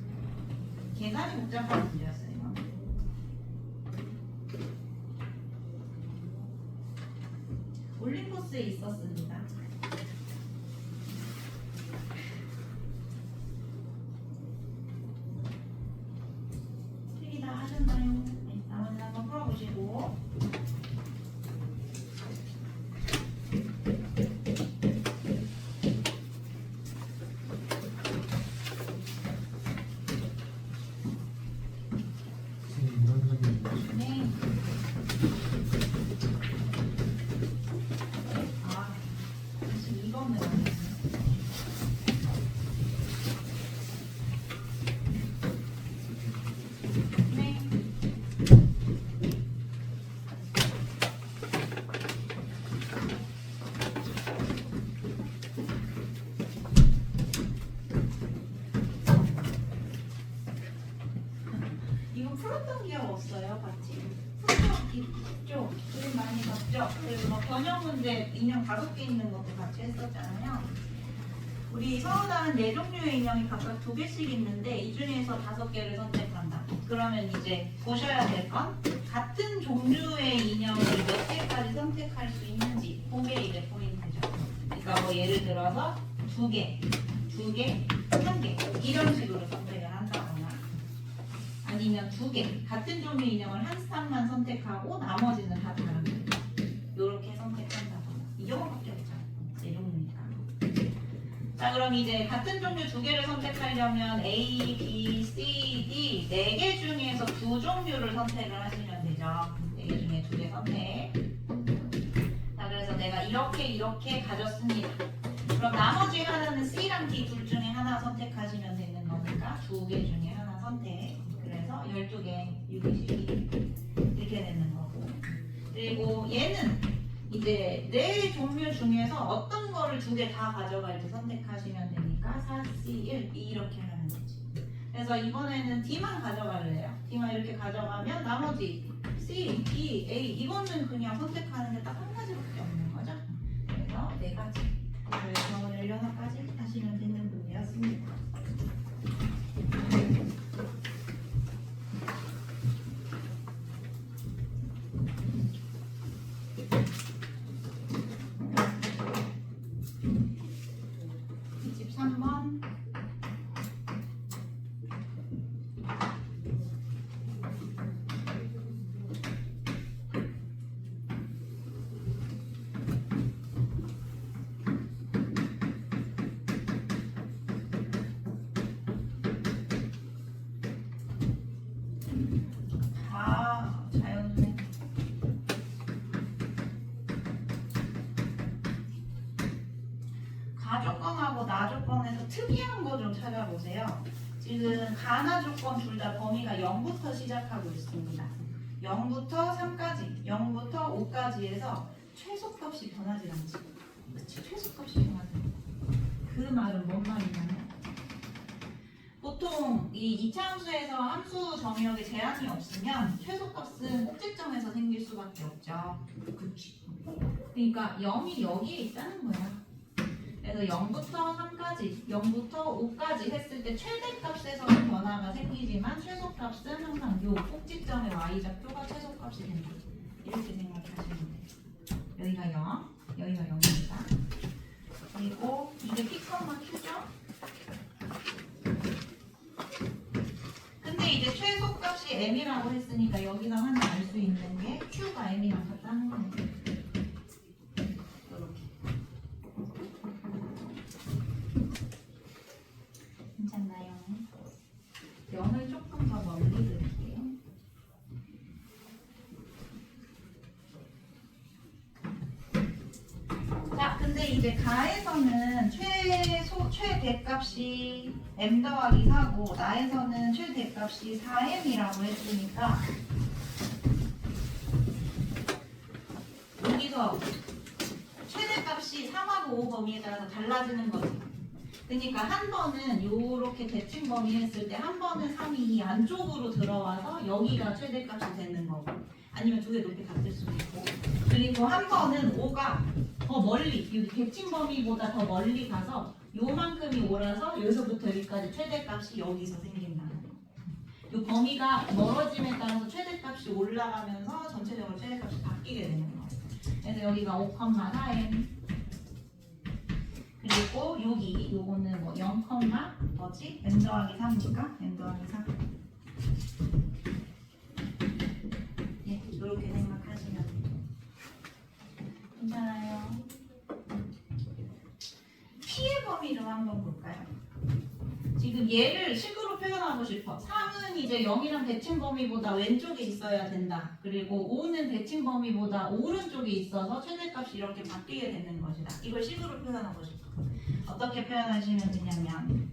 계산이 복잡한 문제였어요. 올림포스에 있었습니다. 틀리다 하셨나요? 네, 나머지는 한번 풀어보시고 네. 아, 사실 이거는 네. 이거 풀었던 기억 없어요, 같이? 풀었던 있죠? 그림 많이 봤죠? 그리고 뭐 변형 문제 인형 5개 있는 것도 같이 했었잖아요. 우리 서울다는 4종류의 인형이 각각 2개씩 있는데 이 중에서 5개를 선택한다. 그러면 이제 보셔야 될 건 같은 종류의 인형을 몇 개까지 선택할 수 있는지 그게 이제 포인트죠. 그러니까 뭐 예를 들어서 2개, 1개 이런 식으로 선택을 한다거나 아니면 2개 같은 종류의 인형을 한 쌍만 선택하고 나머지는 다 다른 거 이렇게 선택한다거나 이 경우밖에 없죠. 4종류니까. 자 그럼 이제 같은 종류 2개를 선택하려면 A, B, C, D 4개 중에서 2종류를 선택을 하시면 되죠. 4개 중에 2개 선택. 자 그래서 내가 이렇게 가졌습니다. 그럼 나머지 하나는 C랑 D 둘 중에 하나 선택하시면 되는 거니까 2개 중에 하나 선택. 그래서 12개, 6개, 12 이렇게 되는 거고. 그리고 얘는 이제 4 종류 중에서 어떤 거를 2개 다 가져갈지 선택하시면 되니까 4, C, 1 이렇게 하면 되지. 그래서 이번에는 D만 가져갈래요. D만 이렇게 가져가면 나머지 C, D, A 이거는 그냥 선택하는 게 딱 한 가지밖에 없는 거죠. 그래서 4가지. 그래서 오늘 16가지 하시면 되는 문제였습니다. 자연스레. 가조건하고 나조건에서 특이한 거 좀 찾아보세요. 지금 가나 조건 둘 다 범위가 0부터 시작하고 있습니다. 0부터 3까지, 0부터 5까지에서 최소값이 변하지 않지. 그치? 최소값이 변하지 않지. 그 말은 뭔 말이냐면 보통 이 2차 함수에서 함수 정의역에 제한이 없으면 최소값은 꼭지점에서 생길 수밖에 없죠. 그치. 그러니까 0이 여기에 있다는 거야. 그래서 0부터 3까지, 0부터 5까지 했을 때 최대값에서는 변화가 생기지만 최소값은 항상 요 꼭지점의 y좌표가 최소값이 된다. 이렇게 생각하시면 돼요. 여기가 0, 여기가 0입니다. 그리고 이게 P, Q죠? 근데 이제 최소값이 m이라고 했으니까 여기서 하나 알 수 있는 게 q가 m이랑 같다는 거예요. 이렇게. 괜찮나요? 0을 조금 더 멀리 드릴게요. 자, 근데 이제 가에서는 최대값이 m 더하기 4고 나에서는 최대값이 4m이라고 했으니까 여기서 최대값이 3하고 5 범위에 따라서 달라지는 거지. 그러니까 한 번은 요렇게 대칭 범위 했을 때 한 번은 3이 이 안쪽으로 들어와서 여기가 최대값이 되는 거고 아니면 두 개 높이 같을 수도 있고 그리고 한 번은 5가 더 멀리 여기 대칭 범위보다 더 멀리 가서 요만큼이 오라서 여기서부터 여기까지 최대값이 여기서 생긴다는 거. 요 범위가 멀어짐에 따라서 최대값이 올라가면서 전체적으로 최대값이 바뀌게 되는 거. 그래서 여기가 5,4m 그리고 여기 요거는 뭐 0, 뭐지? n 더하기 3이니까 n 더하기 3. 예, 이렇게 생각하시면 돼요. 괜찮아요. P의 범위를 한번 볼까요? 지금 얘를 식으로 표현하고 싶어. 3은 이제 0이랑 대칭 범위보다 왼쪽에 있어야 된다. 그리고 5는 대칭 범위보다 오른쪽에 있어서 최대값이 이렇게 바뀌게 되는 것이다. 이걸 식으로 표현하고 싶어. 어떻게 표현하시면 되냐면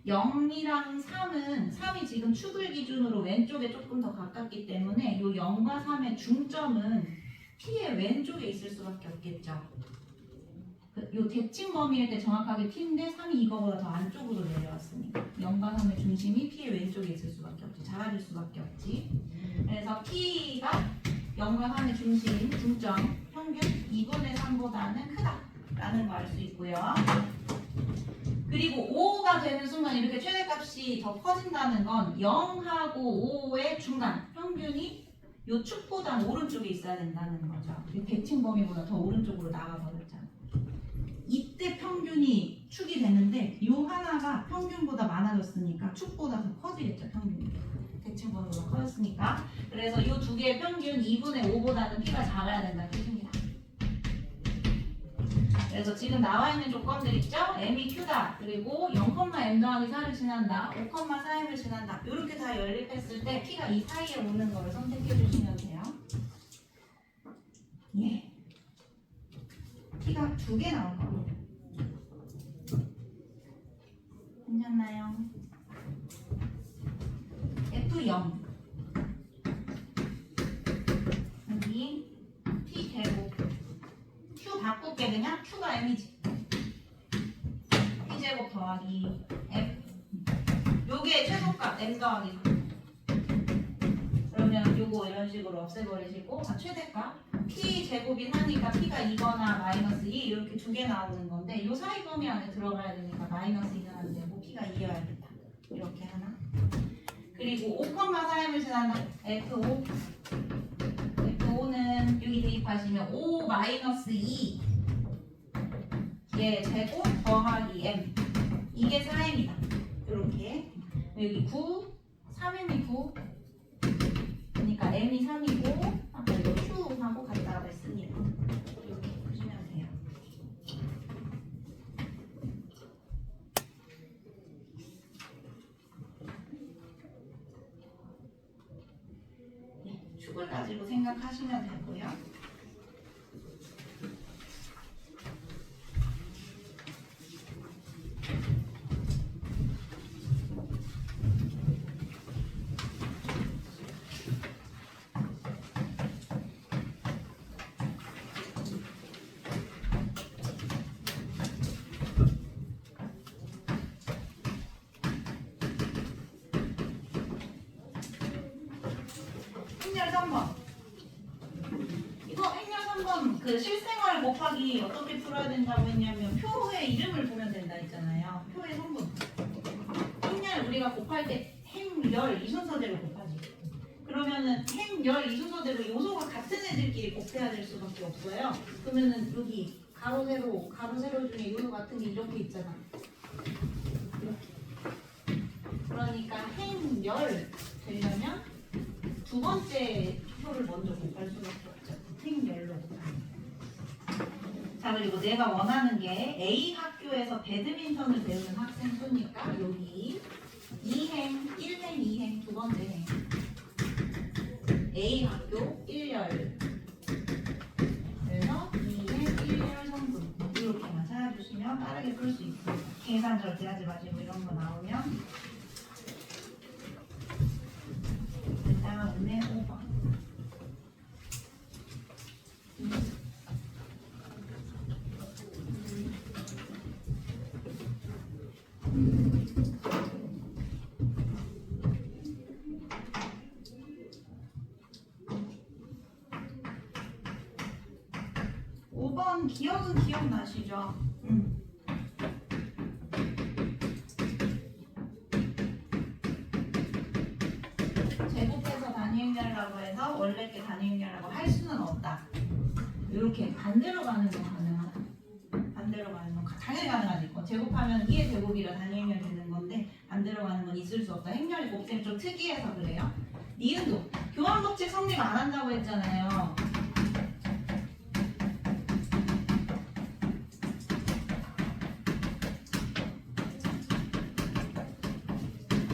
0이랑 3이 지금 축을 기준으로 왼쪽에 조금 더 가깝기 때문에 이 0과 3의 중점은 P의 왼쪽에 있을 수밖에 없겠죠. 이 대칭 범위일 때 정확하게 P인데 3이 이거보다 더 안쪽으로 내려왔으니까 0과 3의 중심이 P의 왼쪽에 있을 수밖에 없지. 작아질 수밖에 없지. 그래서 P가 0과 3의 중점 평균 2분의 3보다는 크다라는 거 알 수 있고요. 그리고 5가 되는 순간 이렇게 최대값이 더 커진다는 건 0하고 5의 중간 평균이 이 축보다 오른쪽에 있어야 된다는 거죠. 이 대칭 범위보다 더 오른쪽으로 나가버렸잖아. 이때 평균이 축이 되는데 이 하나가 평균보다 많아졌으니까 축보다 더 커지겠죠. 평균이 대칭 범위보다 커졌으니까. 그래서 이 두 개의 평균 2분의 5보다는 P가 작아야 된다는 뜻입니다. 그래서 지금 나와 있는 조건들 있죠? m이 q다. 그리고 0,m 더하기 4를 지난다. 5,4m을 지난다. 이렇게 다 연립했을 때 P가 이 사이에 오는 걸 선택해 주시면 돼요. 예. P가 두 개 나올 겁니다. 괜찮나요? F0 여기 P 제곱 Q 바꿀게 그냥 Q가 M이지. P 제곱 더하기 M 요게 최소값 M 더하기 3. 그러면 요거 이런 식으로 없애버리시고 최대값 P 제곱이 하니까 P가 2거나 마이너스 2 이렇게 두 개 나오는 건데 요 사이 범위 안에 들어가야 되니까 마이너스 2는 안 되고 P가 2여야겠다. 이렇게 하나. 그리고 5,4m을 지난다. F5 F5는 여기 대입하시면 5 마이너스 2 얘 제곱 더하기 M 이게 4m이다. 이렇게 여기 9 3m이 9 그러니까 M이 3이고 아까 이거 Q하고 같다고 했습니다. 이렇게 보시면 돼요. 네, 축을 가지고 생각하시면 되고요. 행렬 3번. 이거 행렬 3번 그 실생활 곱하기 어떻게 풀어야 된다고 했냐면 표의 이름을 보면 된다 했잖아요. 표의 성분. 행렬 우리가 곱할 때 행열 이 순서대로 곱하지. 그러면은 행열 이 순서대로 요소가 같은 애들끼리 곱해야 될 수밖에 없어요. 그러면은 여기 가로 세로 중에 요소 같은 게 이렇게 있잖아. 이렇게. 그러니까 행열 되려면 두 번째 표를 먼저 곱할 수밖에 없죠. 행열로 곱하는. 자 그리고 내가 원하는 게 A 학교에서 배드민턴을 배우는 학생 수니까 여기 2행, 1행, 2행 두 번째 행. A 학교 1열 그래서 2행, 1열 성분 이렇게만 찾아주시면 빠르게 풀 수 있습니다. 계산 절대 하지 마시고 이런 거 나오면 그 다음에 5번 했던 기억은 기억나시죠? 제곱해서 단위행렬이라고 해서 원래 게 단위행렬이라고 할 수는 없다. 이렇게 반대로 가는 건 가능하다. 반대로 가는 건 당연히 가능하지. 제곱하면 2의 제곱이라 단위행렬 되는 건데 반대로 가는 건 있을 수 없다. 행렬이 곱셈이 좀 특이해서 그래요. 니은도 교환법칙 성립 안 한다고 했잖아요.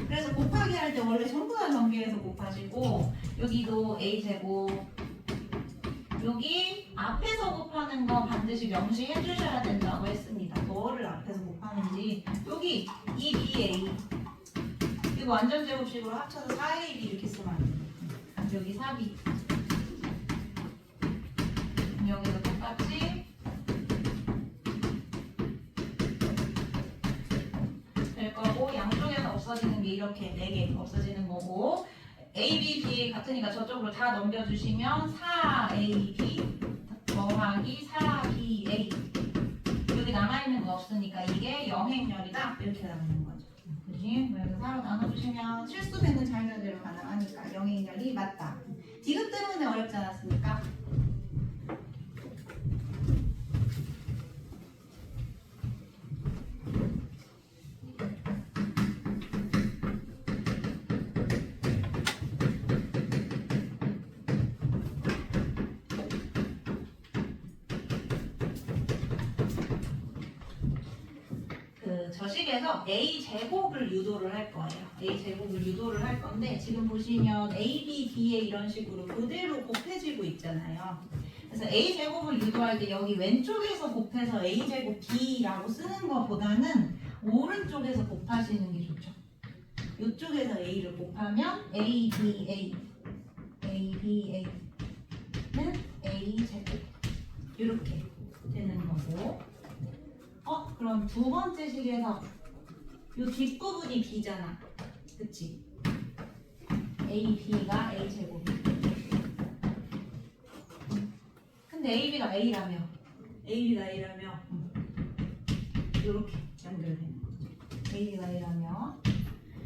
그래서 곱하기 할 때 원래 전부 다 전개해서 곱하시고 여기도 a제곱 여기 앞에서 곱하는 거 반드시 명시해 주셔야 된다고 했습니다. 뭐를 앞에서 곱하는지 여기 2ba 이거 완전 제곱식으로 합쳐서 4ab 이렇게 쓰면 안 돼요. 여기 4b 여기도 똑같이 될 거고 양쪽에서 없어지는 게 이렇게 4개 없어지는 거고 A, B, B 같으니까 저쪽으로 다 넘겨주시면 4AB 더하기 4BA 여기 남아있는 거 없으니까 이게 영행렬이다 이렇게 나오는 거죠. 그지? 그래서 4로 나눠주시면 실수배는 자유자재로 가능하니까 영행렬이 맞다. 디귿 때문에 어렵지 않았습니까? 저식에서 a제곱을 유도를 할 거예요. a제곱을 유도를 할 건데 지금 보시면 a, b, b에 이런 식으로 그대로 곱해지고 있잖아요. 그래서 a제곱을 유도할 때 여기 왼쪽에서 곱해서 a제곱 b라고 쓰는 것보다는 오른쪽에서 곱하시는 게 좋죠. 이쪽에서 a를 곱하면 a, b, a, a, b, a는 a제곱 이렇게 되는 거고 그럼 두 번째 식에서 이 뒷부분이 b잖아. 그치? a, b가 a제곱. 근데 a, b가 a라며 이렇게 연결되는 거죠. a, b가 a라며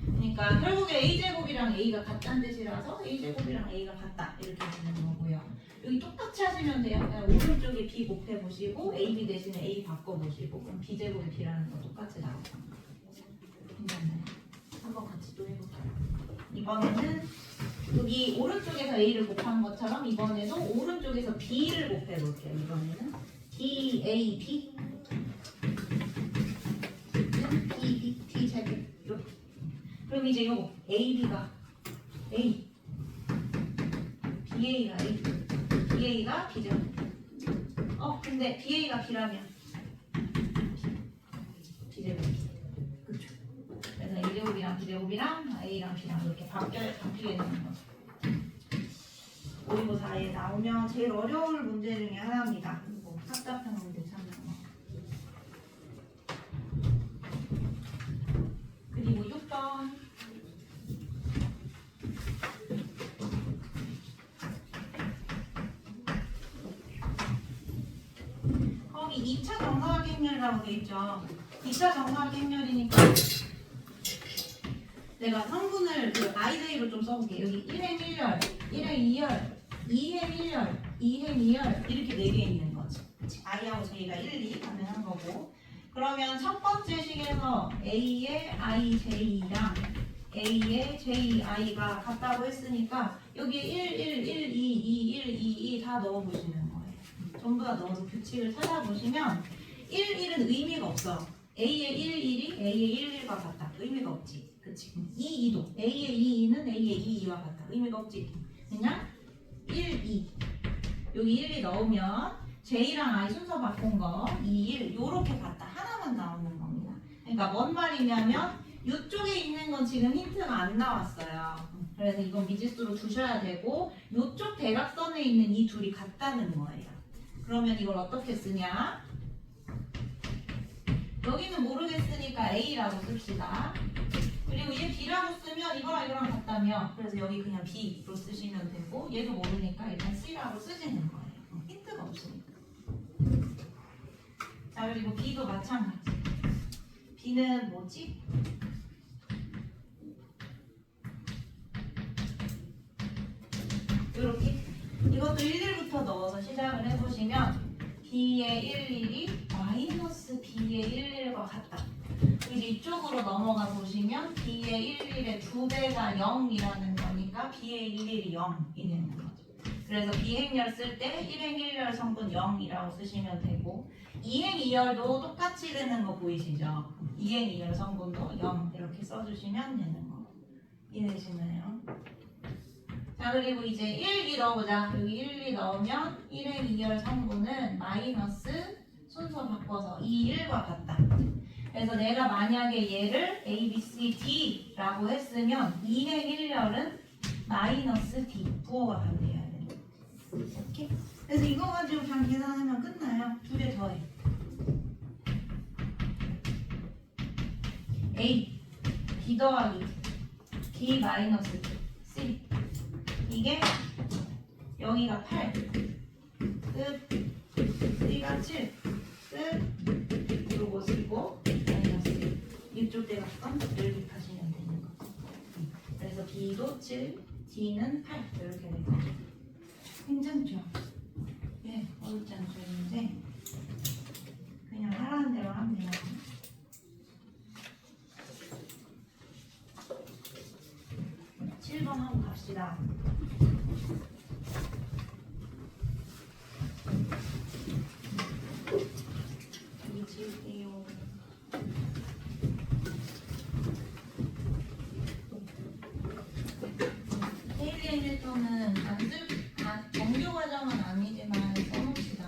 그러니까 결국에 a제곱이랑 a가 같다는 뜻이라서 a제곱이랑 a가 같다 이렇게 되는 거고요. 여기 똑같이 하시면 돼요. 그냥 오른쪽에 b 곱해보시고 ab 대신에 a 바꿔보시고 그럼 b제곱이 b라는 거 똑같이 나오고 괜찮나요? 한번 같이 또 해볼까요? 이번에는 여기 오른쪽에서 a를 곱한 것처럼 이번에도 오른쪽에서 b를 곱해볼게요. 이번에는 b, a, b b, b, t 제곱 이렇게 그럼 이제 요거 ab가 a BA가 A BA가 B죠. 근데 BA가 B라면 B제곱 그렇죠. 그래서 A제곱이랑 B제곱이랑 A랑 B랑 이렇게 바뀌게 되는 거죠. 모의고사에 나오면 제일 어려울 문제 중에 하나입니다. 답답한 문제 찾는 거. 그리고 6번 거기 2차 정사각 행렬이라고 돼 있죠. 2차 정사각 행렬이니까 내가 성분을 그 아이데이로 좀 써볼게요. 여기 1행 1열, 1행 2열, 2행 1열, 2행 2열 이렇게 4개 있는 거지. i하고 j가 1, 2 가능한 거고 그러면 첫 번째 식에서 a의 ij랑 a의 ji가 같다고 했으니까 여기에 1, 1, 1, 2, 2, 1, 2, 2 다 넣어보시는 거예요. 전부 다 넣어서 규칙을 찾아보시면 1, 1은 의미가 없어. A의 1, 1이 A의 1, 1과 같다. 의미가 없지. 그치? 2, 2도 A의 2, 2는 A의 2, 2와 같다. 의미가 없지. 그냥 1, 2 여기 1, 2 넣으면 J랑 I 순서 바꾼 거 2, 1 요렇게 같다. 하나만 나오는 겁니다. 그러니까 뭔 말이냐면 이쪽에 있는 건 지금 힌트가 안 나왔어요. 그래서 이건 미지수로 두셔야 되고 이쪽 대각선에 있는 이 둘이 같다는 거예요. 그러면 이걸 어떻게 쓰냐? 여기는 모르겠으니까 A라고 씁시다. 그리고 얘 B라고 쓰면 이거랑 이거랑 같다며. 그래서 여기 그냥 B로 쓰시면 되고 얘도 모르니까 일단 C라고 쓰시는 거예요. 힌트가 없으니까. 자, 그리고 B도 마찬가지. B는 뭐지? 이렇게 이것도 11부터 넣어서 시작을 해보시면 B의 11이 마이너스 B의 11과 같다. 이제 이쪽으로 넘어가 보시면 B의 11의 2배가 0이라는 거니까 B의 11이 0이 되는 거죠. 그래서 비행열 쓸 때 1행 1열 성분 0이라고 쓰시면 되고 2행 2열도 똑같이 되는 거 보이시죠? 2행 2열 성분도 0 이렇게 써주시면 되는 거 이해되시나요? 자, 그리고 이제 1, 2 넣어보자. 여기 1, 2 넣으면 1행 2열 성분은 마이너스 순서 바꿔서 2, 1과 같다. 그래서 내가 만약에 얘를 A, B, C, D라고 했으면 2행 1열은 마이너스 D 부호가 반대해야 돼요. 이렇게. 그래서 이거 가지고 그냥 계산하면 끝나요. 두 개 더해. A, B 더하기 B 마이너스 C. 이게 여기가 8 끝, C가 7 끝, 요거 쓰고 마이너스 이쪽 대각선 이렇게 하시면 되는 거죠. 그래서 B도 7, D는 8 이렇게 될 거죠. 괜찮죠? 예, 어렵지 않죠 있는데 그냥 하라는 대로 하면 돼요. 칠 번 하고 갑시다. 여기 지울게요. 데일리 일정은 정규 과정은 아니지만 써놓읍시다.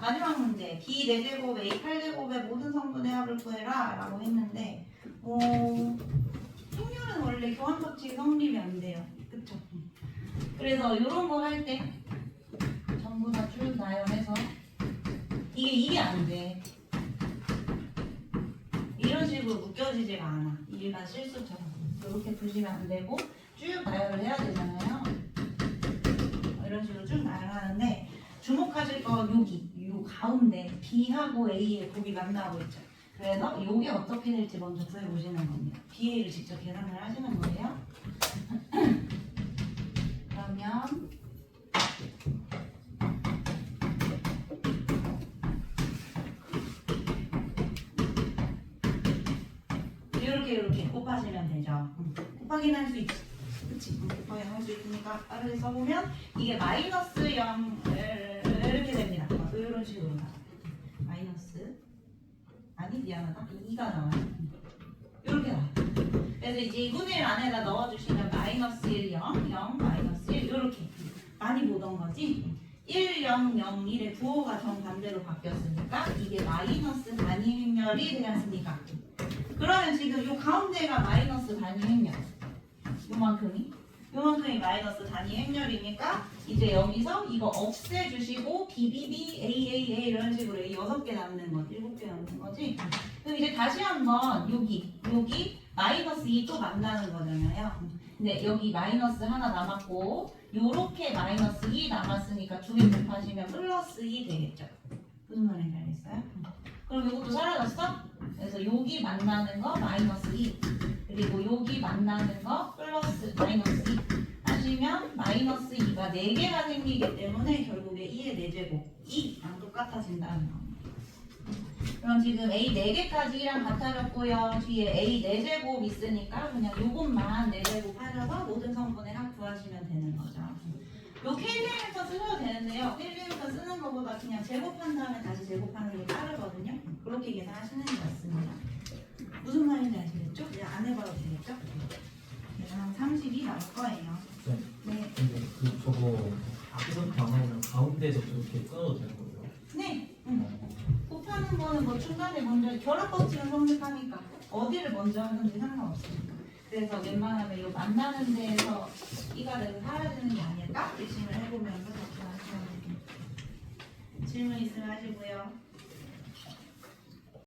마지막 문제. B 4제곱 A 8제곱의 모든 성분의 합을 구해라 라고 했는데 행렬은 원래 교환 법칙이 성립이 안 돼요. 그쵸? 그래서 이런 거 할 때 전부 다 쭉 나열해서 이게 안 돼. 이런 식으로 묶여지지가 않아. 일반 실수처럼. 이렇게 두시면 안 되고 쭉 나열을 해야 되잖아요. 이런 식으로 쭉 나열하는데 주목하실 거 여기 요 가운데 B하고 A의 곱이 만나고 있죠. 그래서 이게 어떻게 될지 먼저 구해보시는 겁니다. BA를 직접 계산을 하시는 거예요. 그러면 이렇게 곱하시면 되죠. 곱하기는 할 수 있지. 그치? 곱하기는 할 수 있으니까 빠르게 써보면 이게 마이너스 0 이렇게 됩니다. 이런 식으로 나와요. 마이너스 아니 미안하다. 2가 나와요. 이렇게 나와요. 그래서 이제 2분의 1 안에다 넣어주시면 마이너스 1, 0, 0, 마이너스 1 이렇게 많이 보던 거지. 1, 0, 0, 1의 부호가 정반대로 바뀌었으니까 이게 마이너스 단위 행렬이 되었으니까 그러면 지금 이 가운데가 마이너스 단위 행렬 요만큼이 마이너스 단위 행렬이니까 이제 여기서 이거 없애주시고 BBB, AAA 이런 식으로 6개 남는 거지 7개 남는 거지. 그럼 이제 다시 한번 여기 마이너스 2 또 만나는 거잖아요. 근데 여기 마이너스 하나 남았고 요렇게 마이너스 2 남았으니까 2개 곱하시면 플러스 2 되겠죠. 무슨 말인지 알겠어요? 그럼 이것도 사라졌어? 그래서 여기 만나는 거 마이너스 2 그리고 여기 만나는 거 플러스 마이너스 2 하시면 마이너스 2가 4개가 생기기 때문에 결국에 2의 4제곱 2랑 똑같아진다는 겁니다. 그럼 지금 A 4개까지 1랑 같아졌고요. 뒤에 A 4제곱 있으니까 그냥 요것만 4제곱 하셔서 모든 성분의 합 구하시면 되는 거죠. 요 켈빈부터 쓰셔도 되는데요. 켈빈부터 쓰는 것보다 그냥 제곱한 다음에 다시 제곱하는 게 빠르거든요. 그렇게 계산하시는 게 맞습니다. 무슨 말인지 아시겠죠? 이제 안 해봐도 되겠죠? 그래서 한 30이 나올 거예요. 네. 네. 근데 그 저거 앞에서 방향이랑 가운데에서 저렇게 끊어도 되는 거예요? 네. 곱하는 거는 뭐 중간에 먼저 결합 법칙은 성립하니까 어디를 먼저 하는지 상관없으니까. 그래서 웬만하면 이 만나는 데에서 이가 돼서 사라지는 게 아닐까? 의심을 해보면서 그렇게 하시면 됩니다. 질문 있으면 하시고요.